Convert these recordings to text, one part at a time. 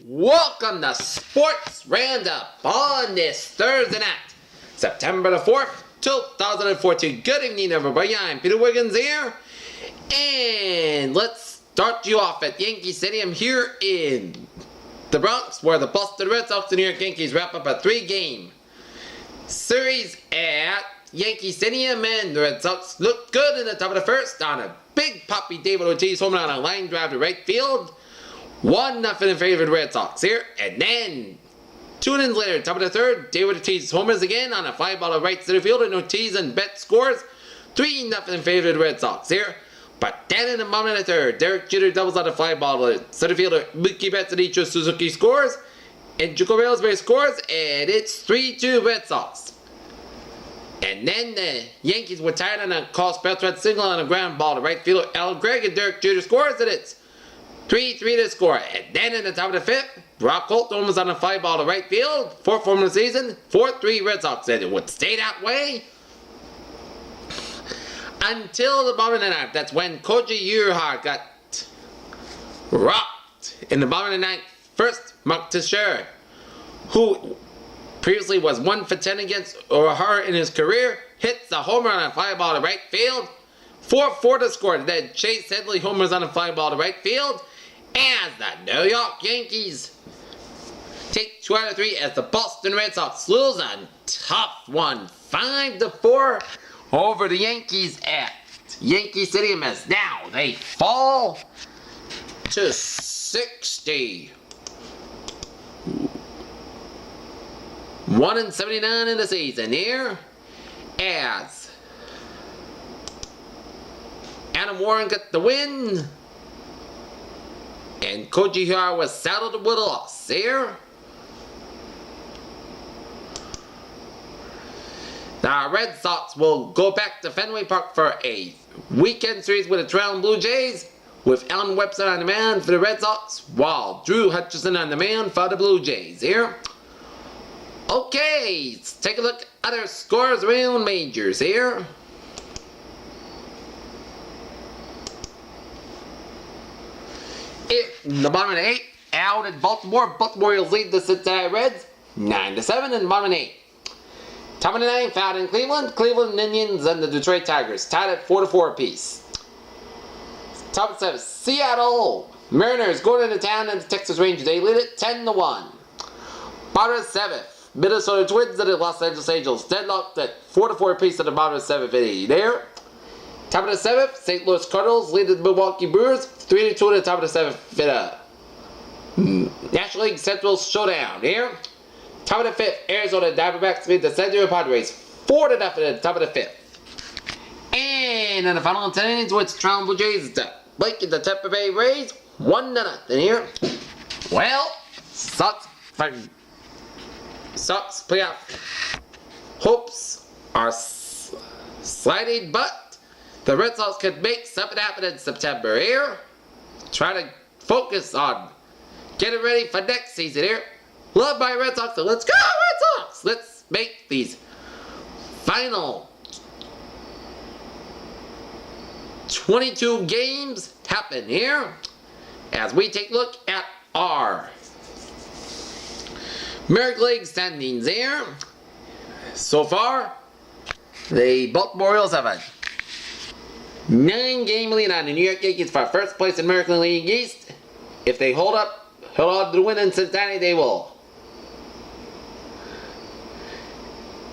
Welcome to Sports Roundup on this Thursday night, September the 4th, 2014. Good evening, everybody. I'm Peter Wiggins here, and let's start you off at Yankee Stadium here in the Bronx, where the Boston Red Sox and New York Yankees wrap up a 3-game series at Yankee Stadium, and the Red Sox looked good in the top of the first on a big poppy David Ortiz home run on a line drive to right field. 1-0 in favor of the Red Sox here. And then 2 innings later, top of the third, David Ortiz homers again on a fly ball to right center field, and Ortiz and Betts scores 3-0 in favor of the Red Sox here. But then in the bottom of the third, Derek Jeter doubles on a fly ball to center fielder Mookie Betts, and Ichiro Suzuki scores, and Jacoby Ellsbury scores, and it's 3-2 Red Sox. And then the Yankees were tied on a Carl Beltran single on a ground ball to right fielder Al Gregg, and Derek Jeter scores, and it's 3-3 to score. And then in the top of the fifth, Brock Holt was on a fly ball to right field. 4th home of the season, 4-3 Red Sox. And it would stay that way until the bottom of the ninth. That's when Koji Uriha got rocked in the bottom of the ninth. First, Mark Teixeira, who previously was 1 for 10 against O'Hara in his career, hits a homer on a fly ball to right field. 4-4 to score. Then Chase Headley homers on a fly ball to right field. As the New York Yankees take 2 out of 3 as the Boston Red Sox lose a tough one, 5-4 over the Yankees at Yankee Stadium, as now they fall to 60. 1-79 in the season here, as Adam Warren got the win, and Koji Uriha was saddled with a loss here. The Red Sox will go back to Fenway Park for a weekend series with the Toronto Blue Jays, with Alan Webster on the mound for the Red Sox, while Drew Hutchison on the mound for the Blue Jays here. Okay, let's take a look at our scores around majors here. In the bottom of the 8th, out at Baltimore. Baltimore's lead the Cincinnati Reds 9-7 in the bottom of the 8th. Top of the 9th, out in Cleveland. Cleveland Indians and the Detroit Tigers tied at 4-4 apiece. Top of the 7th, Seattle Mariners going into town, and the Texas Rangers, they lead it 10-1. Bottom of the 7th, Minnesota Twins and the Los Angeles Angels deadlocked at 4-4 apiece at the bottom of the 7th inning there. Top of the 7th, St. Louis Cardinals lead the Milwaukee Brewers 3-2 at the top of the 7th in a National League Central showdown here. Top of the 5th, Arizona Diamondbacks beat the San Diego Padres 4-0 at the top of the 5th. And in the final 10 innings, with Toronto Blue Jays blanket the Tampa Bay Rays 1-0 here. Well, Sox playoff hopes are sliding, but the Red Sox could make something happen in September here. Try to focus on getting ready for next season here. Love my Red Sox, so let's go Red Sox! Let's make these final 22 games happen here, as we take a look at our American League standings here. So far, the Baltimore Orioles have a 9-game lead on the New York Yankees for first place in American League East. If they hold on to the win in Cincinnati, they will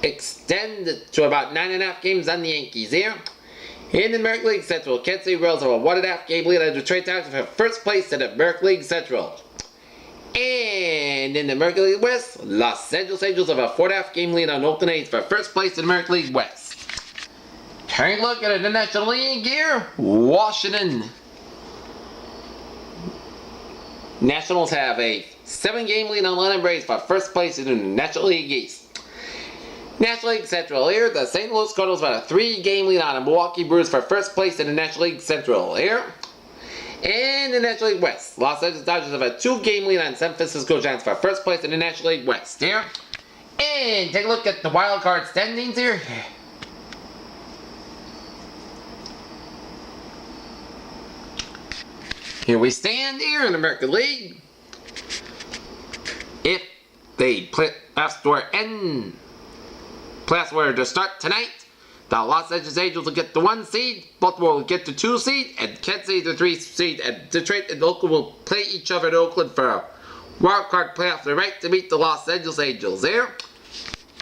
extend to about 9.5 games on the Yankees here. In the American League Central, Kansas City Royals have a 1.5 game lead on the Detroit Tigers for first place in the American League Central. And in the American League West, Los Angeles Angels have a 4.5 game lead on Oakland A's for first place in the American League West. Taking a look at the National League here, Washington Nationals have a 7-game lead on Atlanta Braves for first place in the National League East. National League Central here, the St. Louis Cardinals have a 3-game lead on the Milwaukee Brewers for first place in the National League Central here. And the National League West, Los Angeles Dodgers have a 2-game lead on San Francisco Giants for first place in the National League West here. And take a look at the wild card standings here. Here we stand here in the American League. the playoffs were to start tonight. The Los Angeles Angels will get the 1 seed, Baltimore will get the 2 seed, and Kansas City the 3 seed, and Detroit and Oakland will play each other in Oakland for a wild card playoff, the right to meet the Los Angeles Angels there.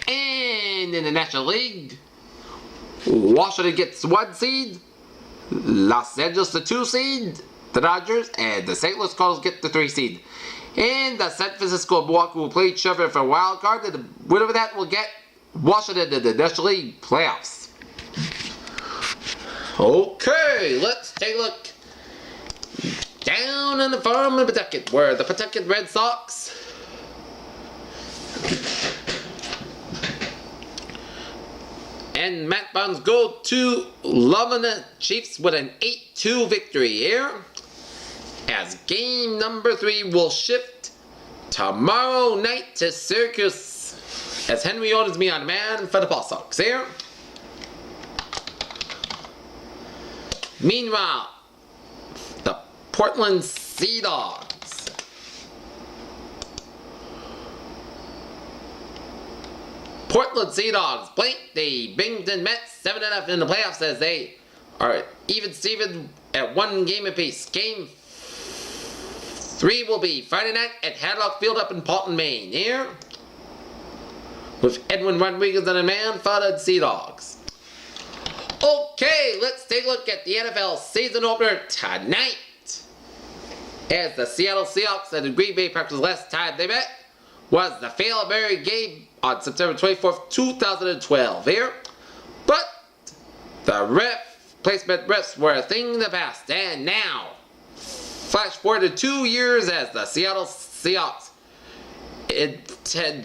And in the National League, Washington gets 1 seed, Los Angeles the 2 seed, the Dodgers, and the St. Louis Cardinals get the 3 seed. And the San Francisco and Milwaukee will play each other for a wild card, and the winner of that will get Washington in the National League playoffs. Okay, let's take a look down on the farm in Pawtucket, where the Pawtucket Red Sox and Matt Barnes go to Lomond Chiefs with an 8-2 victory here, as game number 3 will shift tomorrow night to Syracuse, as Henry orders me on demand for the Pawsox here. Meanwhile, the Portland Sea Dogs blank the Binghamton Mets 7-0 in the playoffs, as they are even Steven at 1 game apiece. Game 3 will be Friday night at Haddock Field up in Paulton, Maine here, with Edwin Rodriguez on a man for the Sea Dogs. Okay, let's take a look at the NFL season opener tonight, as the Seattle Seahawks and the Green Bay Packers last time they met was the Fail-Berry game on September 24th, 2012 here. But the replacement refs were a thing in the past, and now, flash forward to 2 years, as the Seattle Seahawks in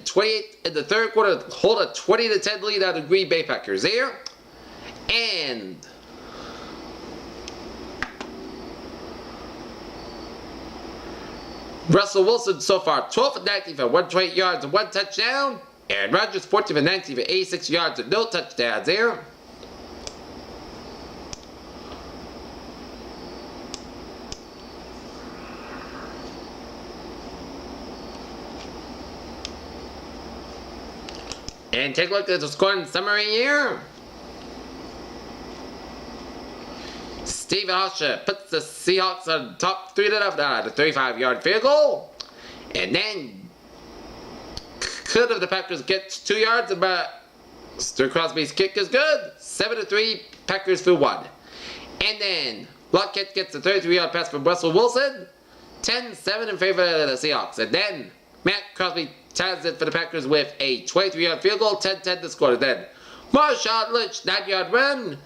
28 in the third quarter hold a 20-10 lead on the Green Bay Packers here. And Russell Wilson so far 12 for 19 for 128 yards and 1 touchdown. Aaron Rodgers 14 for 19 for 86 yards and no touchdowns there. And take a look at the scoring summary here. Stephen Hosher puts the Seahawks on top 3-0 on a 35-yard field goal. And then could have the Packers get 2 yards, but Ster Crosby's kick is good. 7-3, Packers for 1. And then Lockett gets a 33-yard pass from Russell Wilson. 10-7 in favor of the Seahawks. And then Matt Crosby ties it for the Packers with a 23-yard field goal. 10-10 the score. Then Marshawn Lynch 9-yard run.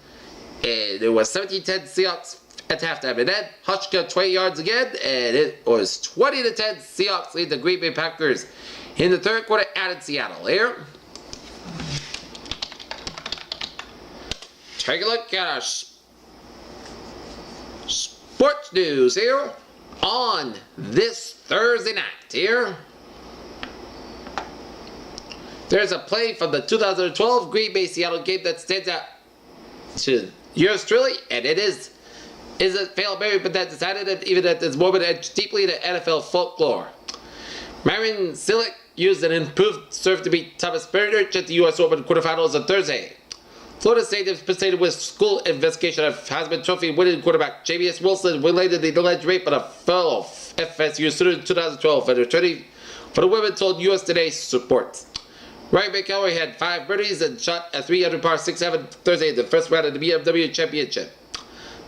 And it was 17-10 Seahawks at halftime. And then Hutch got 20 yards again, and it was 20-10 Seahawks lead the Green Bay Packers in the third quarter out in Seattle here. Take a look at our sports news here on this Thursday night here. There's a play from the 2012 Green Bay Seattle game that stands out to yours truly, and it is a fail-berry, but that decided that even at this moment edged deeply into NFL folklore. Marion Silik used an improved serve to beat Thomas Bernard at the U.S. Open quarterfinals on Thursday. Florida State is proceeded with school investigation of Heisman Trophy winning quarterback Jameis Wilson related to the alleged rape of a fellow FSU student in 2012, and attorney for the women told U.S. Today supports. Ryan McElroy had 5 birdies and shot a 300 par 6-7 Thursday in the first round of the BMW Championship.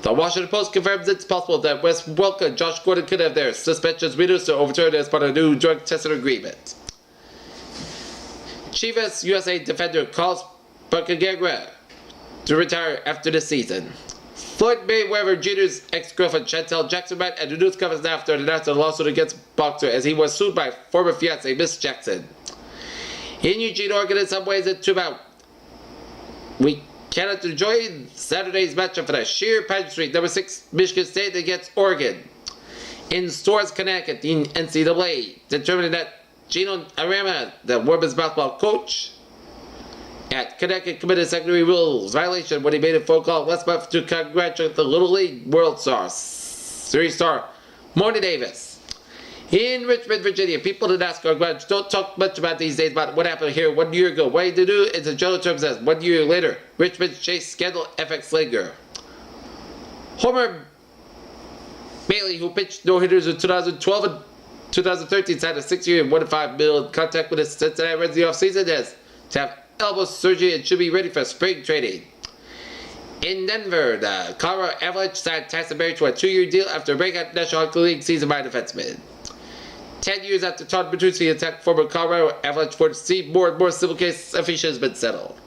The Washington Post confirms it's possible that Wes Welker and Josh Gordon could have their suspensions reduced or overturned as part of a new drug testing agreement. Chivas USA defender Carlos Baccaguerra to retire after the season. Floyd Mayweather Jr.'s ex-girlfriend Chantel Jackson met at the news conference after announcing a lawsuit against boxer as he was sued by former fiancée Miss Jackson. In Eugene, Oregon, in some ways, it's too bad we cannot enjoy Saturday's matchup for the Sheer Pageantry, number 6, Michigan State against Oregon. In Stores, Connecticut, the NCAA determined that Gino Arama, the women's basketball coach at Connecticut, committed secondary rules violation when he made a phone call last month to congratulate the Little League World Series star Moni Davis. In Richmond, Virginia, people in NASCAR grudge don't talk much about these days about what happened here 1 year ago. What they do is a general term says 1 year later, Richmond's Chase scandal FX Slager. Homer Bailey, who pitched no-hitters in 2012 and 2013, signed a 6-year and $1.5 million contract with the Cincinnati Reds in the offseason as to have elbow surgery and should be ready for spring training. In Denver, the Colorado Avalanche signed Tyson Berry to a 2-year deal after a breakout National Hockey League season by defenseman. 10 years after Todd Bertuzzi attacked former Colorado Avalanche forward Steve, more and more civil case officials has been settled.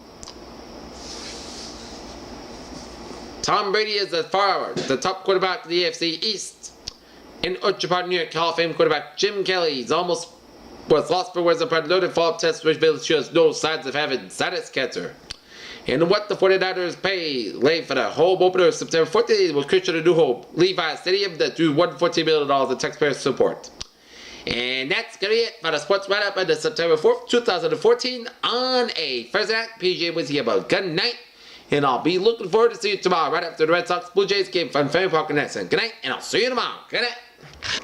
Tom Brady is the top quarterback of the AFC East. In Oakland, New York, Hall of Fame quarterback Jim Kelly was lost for words upon loaded follow-up test which shows no signs of having sinus cancer. And what the 49ers lay for the home opener September 14th will Christian a new home, Levi Stadium, that drew $114 million of taxpayer support. And that's going to be it for the sports wrap-up on the September 4th, 2014 on a Thursday night. PJ with you about good night. And I'll be looking forward to seeing you tomorrow right after the Red Sox Blue Jays game from Fenway Park in Nexon. Good night, and I'll see you tomorrow. Good night.